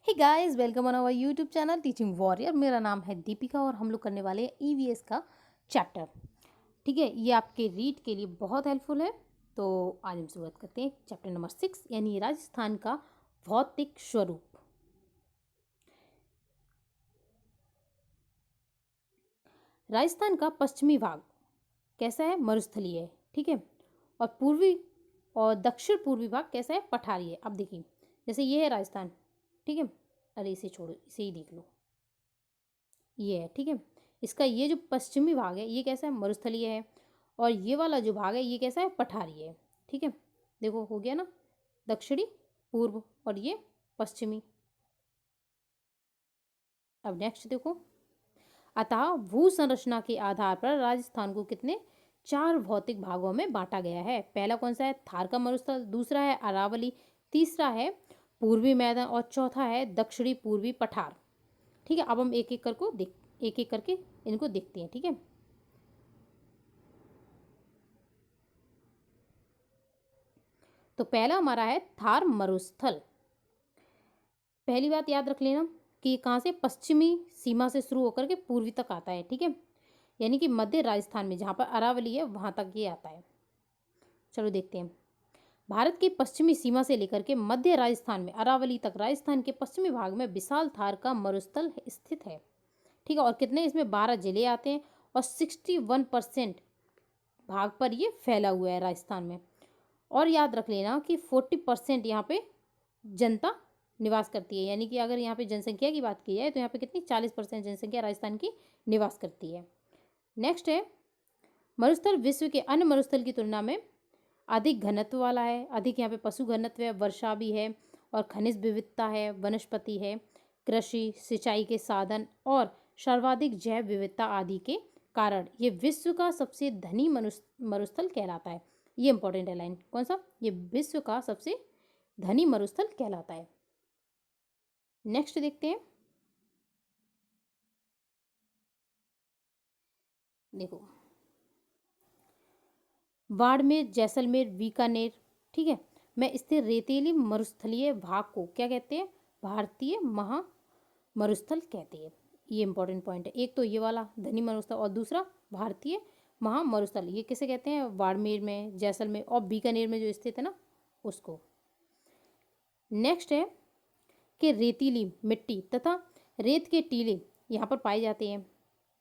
Hey guys, welcome on our YouTube channel teaching warrior. मेरा नाम है दीपिका और हम लोग करने वाले हैं ईवीएस का चैप्टर। ठीक है, ये आपके रीड के लिए बहुत हेल्पफुल है। तो आज हम शुरुआत करते हैं चैप्टर नंबर 6 यानी राजस्थान का भौतिक स्वरूप। राजस्थान का पश्चिमी भाग कैसा है? मरुस्थलीय है। ठीक है, और पूर्वी और दक्षिण पूर्वी भाग कैसा है? पठारी है। अब देखिए, जैसे ये है राजस्थान। ठीक है, अरे इसे छोड़ो, इसे ही देख लो। ये है, ठीक है। इसका ये जो पश्चिमी भाग है ये कैसा है? मरुस्थलीय है। और ये वाला जो भाग है ये कैसा है? पठारी है। ठीक है, देखो हो गया ना, दक्षिणी, पूर्व और ये पश्चिमी। अब नेक्स्ट देखो, अतः भू संरचना के आधार पर राजस्थान को कितने चार भौतिक भागों में बांटा गया है। पहला कौन सा है? थार का मरुस्थल, दूसरा है अरावली, तीसरा है पूर्वी मैदान और चौथा है दक्षिणी पूर्वी पठार। ठीक है, अब हम एक एक करके इनको देखते हैं। ठीक है, तो पहला हमारा है थार मरुस्थल। पहली बात याद रख लेना कि ये कहाँ से? पश्चिमी सीमा से शुरू होकर के पूर्वी तक आता है। ठीक है, यानी कि मध्य राजस्थान में जहाँ पर अरावली है वहाँ तक ये आता है। चलो देखते हैं। भारत की पश्चिमी सीमा से लेकर के मध्य राजस्थान में अरावली तक राजस्थान के पश्चिमी भाग में विशाल थार का मरुस्थल स्थित है। ठीक है, और कितने इसमें 12 जिले आते हैं और 61% भाग पर ये फैला हुआ है राजस्थान में। और याद रख लेना कि 40% यहाँ पे जनता निवास करती है, यानी कि अगर यहाँ पे जनसंख्या की बात की जाए तो यहाँ पे कितनी 40% जनसंख्या राजस्थान की निवास करती है। नेक्स्ट है, मरुस्थल विश्व के अन्य मरुस्थल की तुलना में अधिक घनत्व वाला है। अधिक यहाँ पे पशु घनत्व है, वर्षा भी है और खनिज विविधता है, वनस्पति है, कृषि सिंचाई के साधन और सर्वाधिक जैव विविधता आदि के कारण ये विश्व का सबसे धनी मरुस्थल कहलाता है। ये इंपॉर्टेंट है लाइन, कौन सा? ये विश्व का सबसे धनी मरुस्थल कहलाता है। नेक्स्ट देखते हैं। देखो, बाड़मेर, जैसलमेर, बीकानेर, ठीक है, में स्थित रेतीली मरुस्थलीय भाग को क्या कहते हैं? भारतीय महा मरुस्थल कहते हैं। ये इंपॉर्टेंट पॉइंट है। एक तो ये वाला धनी मरुस्थल और दूसरा भारतीय महा मरुस्थल। ये किसे कहते हैं? बाड़मेर में, जैसलमेर और बीकानेर में जो स्थित है ना, उसको। नेक्स्ट है कि रेतीली मिट्टी तथा रेत के टीले यहाँ पर पाए जाते हैं।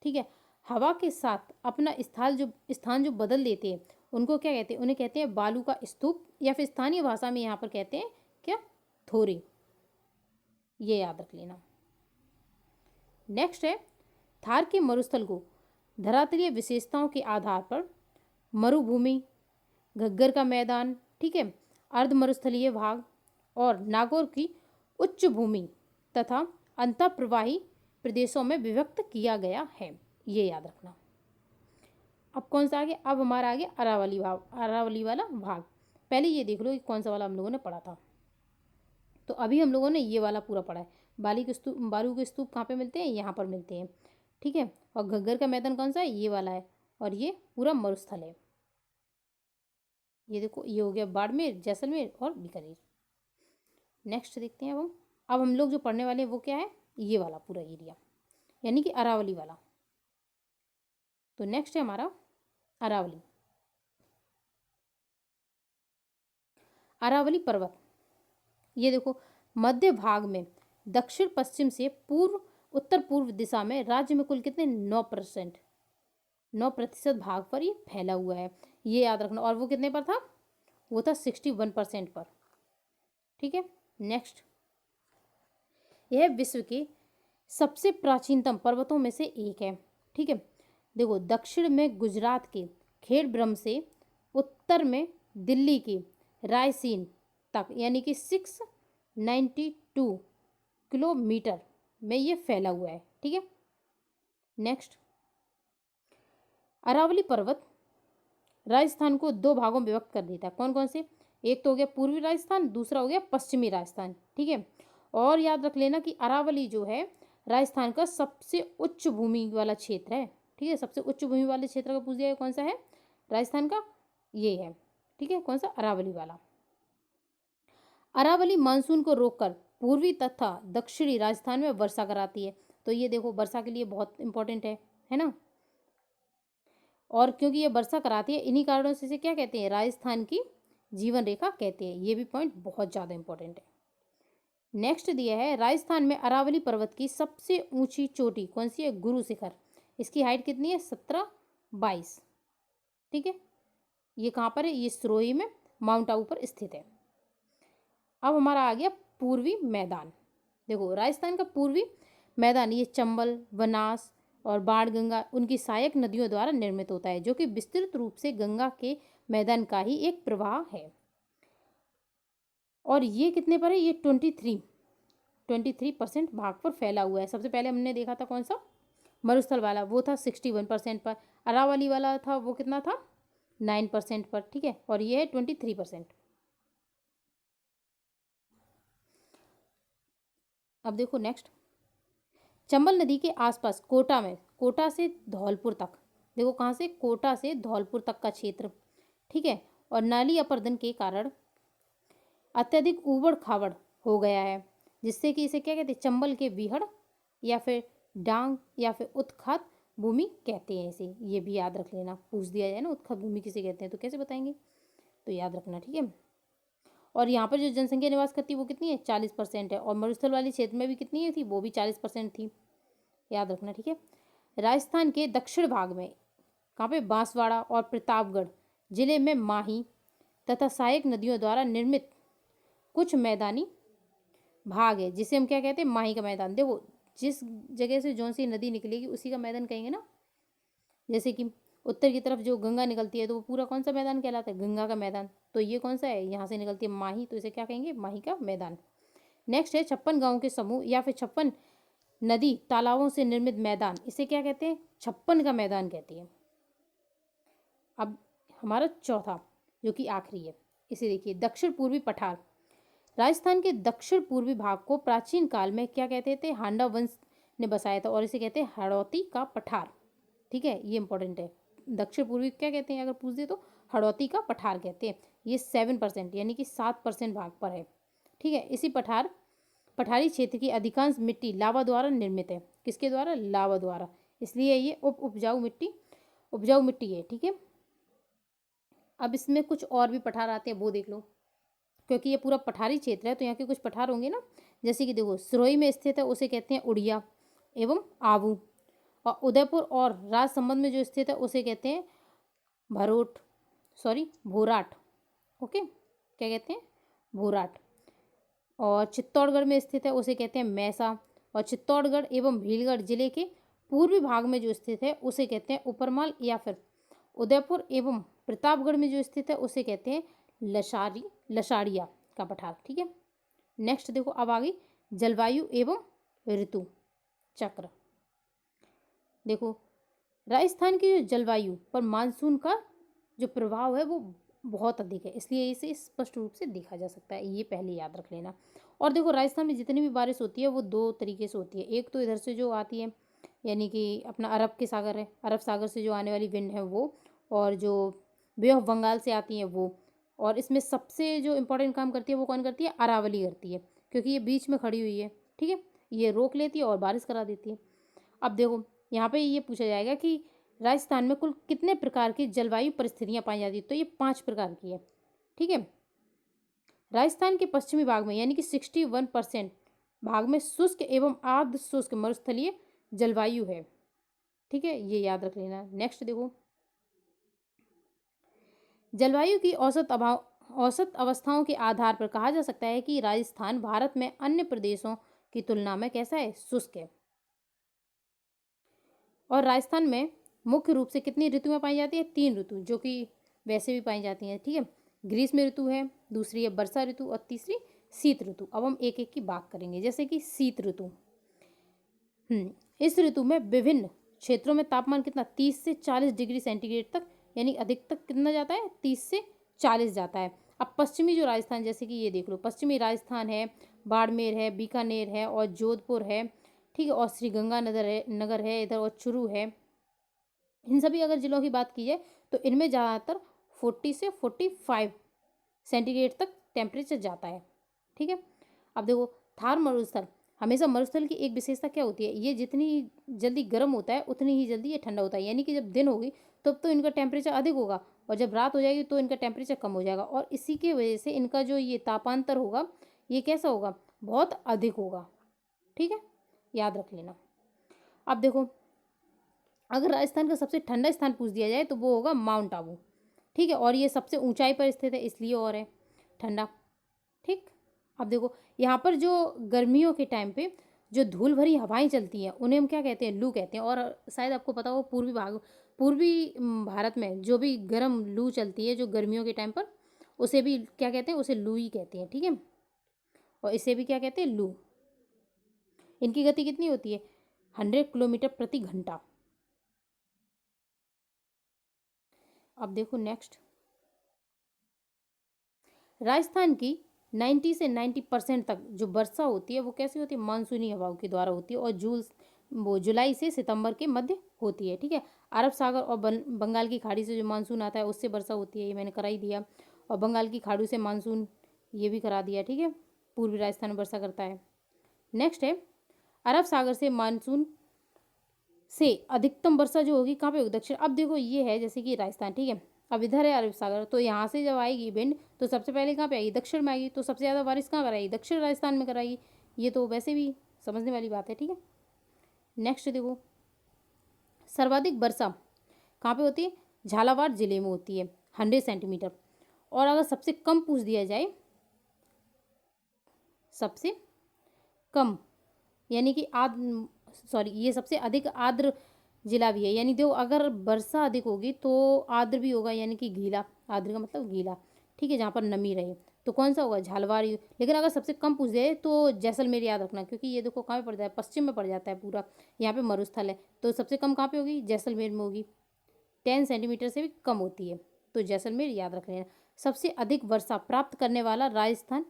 ठीक है, हवा के साथ अपना स्थान जो बदल देते हैं उनको क्या कहते हैं? उन्हें कहते हैं बालू का स्तूप, या फिर स्थानीय भाषा में यहाँ पर कहते हैं क्या? थोरे। ये याद रख लेना। नेक्स्ट है, थार के मरुस्थल को धरातलीय विशेषताओं के आधार पर मरुभूमि, घग्गर का मैदान, ठीक है, अर्ध मरुस्थलीय भाग और नागौर की उच्च भूमि तथा अंतःप्रवाही प्रदेशों में विभक्त किया गया है। ये याद रखना। अब कौन सा आ गया? अब हमारा आ गया अरावली वाला भाग। पहले ये देख लो कि कौन सा वाला हम लोगों ने पढ़ा था। तो अभी हम लोगों ने ये वाला पूरा पढ़ा है। बालू के स्तूप कहाँ पे मिलते हैं? यहाँ पर मिलते हैं। ठीक है, और घग्गर का मैदान कौन सा है? ये वाला है। और ये पूरा मरुस्थल है। ये देखो, ये हो गया बाड़मेर, जैसलमेर और बीकानेर। नेक्स्ट देखते हैं अब हम लोग जो पढ़ने वाले हैं वो क्या है? ये वाला पूरा एरिया, यानी कि अरावली वाला। तो नेक्स्ट है हमारा अरावली। अरावली पर्वत, ये देखो, मध्य भाग में दक्षिण पश्चिम से उत्तर पूर्व दिशा में राज्य में कुल कितने? 9% भाग पर ये फैला हुआ है। ये याद रखना। और वो कितने पर था? वो था 61% पर। ठीक है, नेक्स्ट, यह विश्व के सबसे प्राचीनतम पर्वतों में से एक है। ठीक है, देखो, दक्षिण में गुजरात के खेड़ब्रह्म से उत्तर में दिल्ली की रायसीन तक, यानी कि 692 किलोमीटर में ये फैला हुआ है। ठीक है, नेक्स्ट, अरावली पर्वत राजस्थान को दो भागों में विभक्त कर देता है। कौन कौन से? एक तो हो गया पूर्वी राजस्थान, दूसरा हो गया पश्चिमी राजस्थान। ठीक है, और याद रख लेना कि अरावली जो है राजस्थान का सबसे उच्च भूमि वाला क्षेत्र है। ठीक है, सबसे उच्च भूमि वाले क्षेत्र का पूछ दिया कौन सा है राजस्थान का? ये है। ठीक है, कौन सा? अरावली वाला। अरावली मानसून को रोककर पूर्वी तथा दक्षिणी राजस्थान में वर्षा कराती है। तो ये देखो वर्षा के लिए बहुत इंपॉर्टेंट है ना। और क्योंकि ये वर्षा कराती है, इन्हीं कारणों से इसे क्या कहते हैं, राजस्थान की जीवन रेखा कहते हैं। ये भी पॉइंट बहुत ज़्यादा इंपॉर्टेंट है। नेक्स्ट दिया है, राजस्थान में अरावली पर्वत की सबसे ऊंची चोटी कौन सी है, गुरु शिखर। इसकी हाइट कितनी है, 1722। ठीक है, ये कहाँ पर है, ये सिरोही में माउंट आबू पर स्थित है। अब हमारा आ गया पूर्वी मैदान। देखो राजस्थान का पूर्वी मैदान ये चंबल, बनास और बाणगंगा उनकी सहायक नदियों द्वारा निर्मित होता है, जो कि विस्तृत रूप से गंगा के मैदान का ही एक प्रवाह है। और ये कितने पर है, ये 23% भाग पर फैला हुआ है। सबसे पहले हमने देखा था कौन सा, मरुस्थल वाला, वो था 61% पर। अरावली वाला था वो कितना था, 9% पर। ठीक है, और ये है 23%। अब देखो नेक्स्ट, चंबल नदी के आसपास कोटा से धौलपुर तक, देखो कहाँ से, कोटा से धौलपुर तक का क्षेत्र। ठीक है, और नाली अपर्दन के कारण अत्यधिक ऊबड़ खाबड़ हो गया है, जिससे कि इसे क्या कहते हैं, चंबल के विहड़ या फिर डांग या फिर उत्खात भूमि कहते हैं इसे। ये भी याद रख लेना, पूछ दिया जाए ना उत्खात भूमि किसे कहते हैं तो कैसे बताएंगे, तो याद रखना। ठीक है, और यहाँ पर जो जनसंख्या निवास करती है वो कितनी है, 40% है। और मरुस्थल वाली क्षेत्र में भी कितनी है थी, वो भी 40% थी, याद रखना। ठीक है, राजस्थान के दक्षिण भाग में कहाँ पे, बांसवाड़ा और प्रतापगढ़ जिले में माही तथा सहायक नदियों द्वारा निर्मित कुछ मैदानी भाग है, जिसे हम क्या कहते हैं, माही का मैदान। देखो जिस जगह से जौन सी नदी निकलेगी उसी का मैदान कहेंगे ना। जैसे कि उत्तर की तरफ जो गंगा निकलती है तो वो पूरा कौन सा मैदान कहलाता है, गंगा का मैदान। तो ये कौन सा है, यहाँ से निकलती है माही, तो इसे क्या कहेंगे, माही का मैदान। नेक्स्ट है 56 गाँव के समूह या फिर 56 नदी तालाबों से निर्मित मैदान, इसे क्या कहते हैं, 56 का मैदान कहती है। अब हमारा चौथा जो कि आखिरी है, इसे देखिए, दक्षिण पूर्वी पठार। राजस्थान के दक्षिण पूर्वी भाग को प्राचीन काल में क्या कहते थे, हांडा वंश ने बसाया था, और इसे कहते हैं हड़ौती का पठार। ठीक है, ये इंपॉर्टेंट है। दक्षिण पूर्वी क्या कहते हैं, अगर पूछ दे तो हड़ौती का पठार कहते हैं। ये 7% यानी कि 7% भाग पर है। ठीक है, इसी पठारी क्षेत्र की अधिकांश मिट्टी लावा द्वारा निर्मित है। किसके द्वारा, लावा द्वारा, इसलिए ये उपजाऊ मिट्टी है। ठीक है, अब इसमें कुछ और भी पठार आते हैं, वो देख लो, क्योंकि ये पूरा पठारी क्षेत्र है तो यहाँ के कुछ पठार होंगे ना। जैसे कि देखो सिरोही में स्थित है उसे कहते हैं उड़िया एवं आबू, और उदयपुर और राजसमंद में जो स्थित है उसे कहते हैं भोराट। ओके, क्या कहते हैं, भोराट। और चित्तौड़गढ़ में स्थित है उसे कहते हैं मैसा, और चित्तौड़गढ़ एवं भीलगढ़ जिले के पूर्वी भाग में जो स्थित है उसे कहते हैं उपरमाल, या फिर उदयपुर एवं प्रतापगढ़ में जो स्थित है उसे कहते हैं लसाड़िया का पठार। ठीक है, नेक्स्ट देखो, अब आ गई जलवायु एवं ऋतु चक्र। देखो राजस्थान की जो जलवायु पर मानसून का जो प्रभाव है वो बहुत अधिक है, इसलिए इसे स्पष्ट रूप से देखा जा सकता है, ये पहले याद रख लेना। और देखो राजस्थान में जितनी भी बारिश होती है वो दो तरीके से होती है। एक तो इधर से जो आती है, यानी कि अपना अरब के सागर है, अरब सागर से जो आने वाली विंड है वो, और जो बे ऑफ बंगाल से आती है वो। और इसमें सबसे जो इम्पोर्टेंट काम करती है वो कौन करती है, अरावली करती है, क्योंकि ये बीच में खड़ी हुई है। ठीक है, ये रोक लेती है और बारिश करा देती है। अब देखो यहाँ पे ये पूछा जाएगा कि राजस्थान में कुल कितने प्रकार की जलवायु परिस्थितियाँ पाई जाती है, तो ये 5 प्रकार की है। ठीक है, राजस्थान के पश्चिमी भाग में यानी कि 61% भाग में शुष्क एवं अर्ध शुष्क मरुस्थलीय जलवायु है। ठीक है, ये याद रख लेना। नेक्स्ट देखो, जलवायु की औसत अवस्थाओं के आधार पर कहा जा सकता है कि राजस्थान भारत में अन्य प्रदेशों की तुलना में कैसा है, शुष्क है। और राजस्थान में मुख्य रूप से कितनी ऋतुएं पाई जाती है, 3 ऋतु, जो कि वैसे भी पाई जाती हैं। ठीक है, ग्रीष्म ऋतु है, दूसरी है वर्षा ऋतु, और तीसरी शीत ऋतु। अब हम एक एक की बात करेंगे। जैसे कि शीत ऋतु, इस ऋतु में विभिन्न क्षेत्रों में तापमान कितना, 30 से 40 डिग्री सेंटीग्रेड तक, यानी अधिक तक कितना जाता है, 30 से 40 जाता है। अब पश्चिमी जो राजस्थान, जैसे कि ये देख लो, पश्चिमी राजस्थान है, बाड़मेर है, बीकानेर है और जोधपुर है। ठीक है, और नगर है इधर, और चुरू है। इन सभी अगर जिलों की बात की जाए तो इनमें ज़्यादातर 40 से 45 सेंटीग्रेड तक टेम्परेचर जाता है। ठीक है, अब देखो थार मरुस्थल, हमेशा मरुस्थल की एक विशेषता क्या होती है, ये जितनी जल्दी गर्म होता है उतनी ही जल्दी ये ठंडा होता है। यानी कि जब दिन होगी तब तो इनका टेम्परेचर अधिक होगा और जब रात हो जाएगी तो इनका टेम्परेचर कम हो जाएगा, और इसी की वजह से इनका जो ये तापांतर होगा ये कैसा होगा, बहुत अधिक होगा। ठीक है, याद रख लेना। अब देखो, अगर राजस्थान का सबसे ठंडा स्थान पूछ दिया जाए तो वो होगा माउंट आबू। ठीक है, और ये सबसे ऊंचाई पर स्थित है इसलिए और है ठंडा। ठीक, अब देखो यहाँ पर जो गर्मियों के टाइम पे जो धूल भरी हवाएं चलती हैं उन्हें हम क्या कहते हैं, लू कहते हैं। और शायद आपको पता हो पूर्वी भारत में जो भी गर्म लू चलती है जो गर्मियों के टाइम पर, उसे भी क्या कहते हैं, उसे लू ही कहते हैं। ठीक है, और इसे भी क्या कहते हैं, लू। इनकी गति कितनी होती है, 100 किलोमीटर प्रति घंटा। अब देखो नेक्स्ट, राजस्थान की 90 से 90% तक जो वर्षा होती है वो कैसी होती है, मानसूनी हवाओं के द्वारा होती है, और जुलाई से सितंबर के मध्य होती है। ठीक है, अरब सागर और बंगाल की खाड़ी से जो मानसून आता है उससे वर्षा होती है, ये मैंने करा ही दिया। और बंगाल की खाड़ी से मानसून, ये भी करा दिया। ठीक है, पूर्वी राजस्थान में वर्षा करता है। नेक्स्ट है, अरब सागर से मानसून से अधिकतम वर्षा जो होगी कहाँ पे होगी, दक्षिण। अब देखो ये है जैसे कि राजस्थान, ठीक है, अब इधर है अरब सागर, तो यहाँ से जब आएगी विंड तो सबसे पहले कहाँ पे आएगी, दक्षिण में आएगी, तो सबसे ज़्यादा बारिश कहाँ कराएगी, दक्षिण राजस्थान में कराएगी। ये तो वैसे भी समझने वाली बात है। ठीक है, नेक्स्ट देखो, सर्वाधिक वर्षा कहाँ पे होती है, झालावाड़ जिले में होती है, 100 सेंटीमीटर। और अगर सबसे कम पूछ दिया जाए, सबसे कम यानी कि ये सबसे अधिक आर्द्र जिला भी है। यानी देखो अगर वर्षा अधिक होगी तो आर्द्र भी होगा, यानी कि गीला, आर्द्र का मतलब गीला। ठीक है, जहाँ पर नमी रहे तो कौन सा होगा, झालवाड़। लेकिन अगर सबसे कम पूछ जाए तो जैसलमेर याद रखना, क्योंकि ये देखो कहाँ पे पड़ जाता है, पश्चिम में पड़ जाता है पूरा, यहाँ पे मरुस्थल है, तो सबसे कम कहाँ पे होगी, जैसलमेर में होगी। 10 सेंटीमीटर से भी कम होती है, तो जैसलमेर याद रख लेना। सबसे अधिक वर्षा प्राप्त करने वाला राजस्थान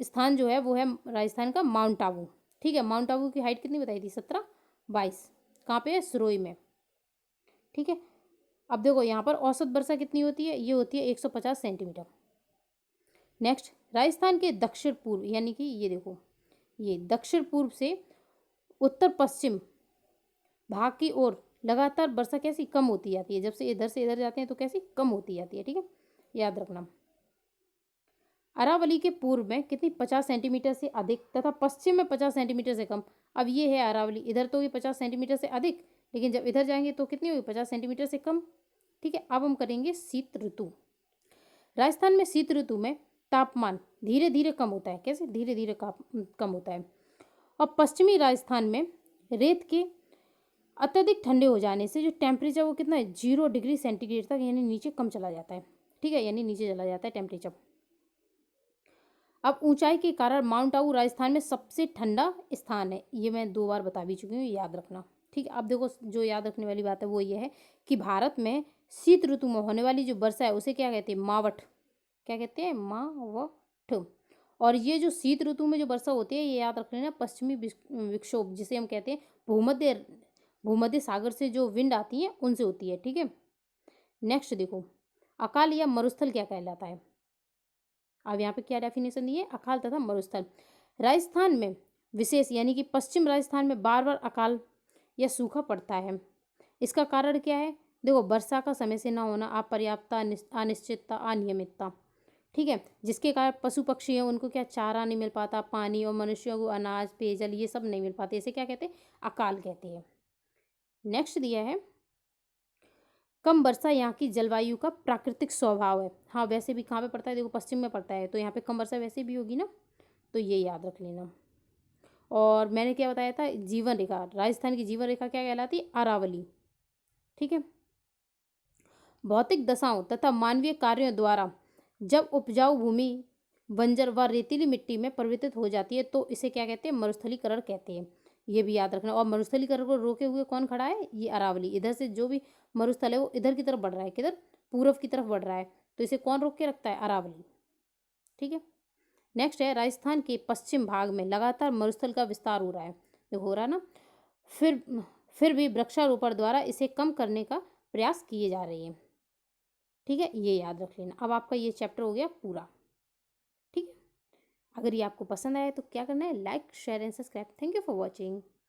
स्थान जो है वो है राजस्थान का माउंट आबू। ठीक है, माउंट आबू की हाइट कितनी बताई थी, 1722। कहाँ पे है, सिरोही में। ठीक है, अब देखो यहाँ पर औसत वर्षा कितनी होती है, ये होती है 150 सेंटीमीटर। नेक्स्ट, राजस्थान के दक्षिण पूर्व, यानी कि ये देखो ये दक्षिण पूर्व से उत्तर पश्चिम भाग की ओर लगातार वर्षा कैसी कम होती जाती है, जब से इधर जाते हैं तो कैसी कम होती जाती है। ठीक है, याद रखना। अरावली के पूर्व में कितनी, 50 सेंटीमीटर से अधिक, तथा पश्चिम में 50 सेंटीमीटर से कम। अब ये है अरावली, इधर तो ये 50 सेंटीमीटर से अधिक, लेकिन जब इधर जाएंगे तो कितनी होगी, 50 सेंटीमीटर से कम। ठीक है, अब हम करेंगे शीत ऋतु। राजस्थान में शीत ऋतु में तापमान धीरे धीरे कम होता है, कैसे, धीरे धीरे कम होता है। और पश्चिमी राजस्थान में रेत के अत्यधिक ठंडे हो जाने से जो टेम्परेचर वो कितना है, 0 डिग्री सेंटीग्रेड तक, यानी नीचे कम चला जाता है। ठीक है, यानी नीचे चला जाता है टेम्परेचर। अब ऊंचाई के कारण माउंट आबू राजस्थान में सबसे ठंडा स्थान है, ये मैं 2 बार बता भी चुकी हूँ, याद रखना। ठीक है, अब देखो जो याद रखने वाली बात है वो ये है कि भारत में शीत ऋतु में होने वाली जो वर्षा है उसे क्या कहते हैं, मावठ। क्या कहते हैं, मावठ। और ये जो शीत ऋतु में जो वर्षा होती है ये याद रख लेना, पश्चिमी विक्षोभ जिसे हम कहते हैं भूमध्य सागर से जो विंड आती है उनसे होती है। ठीक है, नेक्स्ट देखो, अकाल या मरुस्थल क्या कहलाता है। अब यहाँ पे क्या डेफिनेशन दी है, अकाल तथा मरुस्थल। राजस्थान में विशेष यानी कि पश्चिम राजस्थान में बार बार अकाल या सूखा पड़ता है। इसका कारण क्या है, देखो वर्षा का समय से ना होना, अपर्याप्तता, अनिश्चितता, अनियमितता। ठीक है, जिसके कारण पशु पक्षी हैं उनको क्या, चारा नहीं मिल पाता, पानी, और मनुष्यों को अनाज, पेयजल ये सब नहीं मिल पाते, इसे क्या कहते हैं, अकाल कहते हैं। नेक्स्ट दिया है, कम वर्षा यहाँ की जलवायु का प्राकृतिक स्वभाव है। हाँ, वैसे भी कहाँ पे पड़ता है, देखो पश्चिम में पड़ता है, तो यहाँ पे कम वर्षा वैसे भी होगी ना, तो ये याद रख लेना। और मैंने क्या बताया था, जीवन रेखा, राजस्थान की जीवन रेखा क्या कहलाती है, अरावली। ठीक है, भौतिक दशाओं तथा मानवीय कार्यों द्वारा जब उपजाऊ भूमि बंजर व रेतीली मिट्टी में परिवर्तित हो जाती है तो इसे क्या कहते हैं, मरुस्थलीकरण कहते हैं, ये भी याद रखना। और मरुस्थलीकरण को रोके हुए कौन खड़ा है, ये अरावली। इधर से जो भी मरुस्थल है वो इधर की तरफ बढ़ रहा है, किधर, पूर्व की तरफ बढ़ रहा है, तो इसे कौन रोक के रखता है, अरावली। ठीक है, नेक्स्ट है, राजस्थान के पश्चिम भाग में लगातार मरुस्थल का विस्तार हो रहा है, देखो हो रहा ना, फिर फिर भी वृक्षारोपण द्वारा इसे कम करने का प्रयास किए जा रहे हैं। ठीक है, ये याद रख लेना। अब आपका ये चैप्टर हो गया पूरा। ठीक है, अगर ये आपको पसंद आया तो क्या करना है, like share and subscribe. Thank you for watching.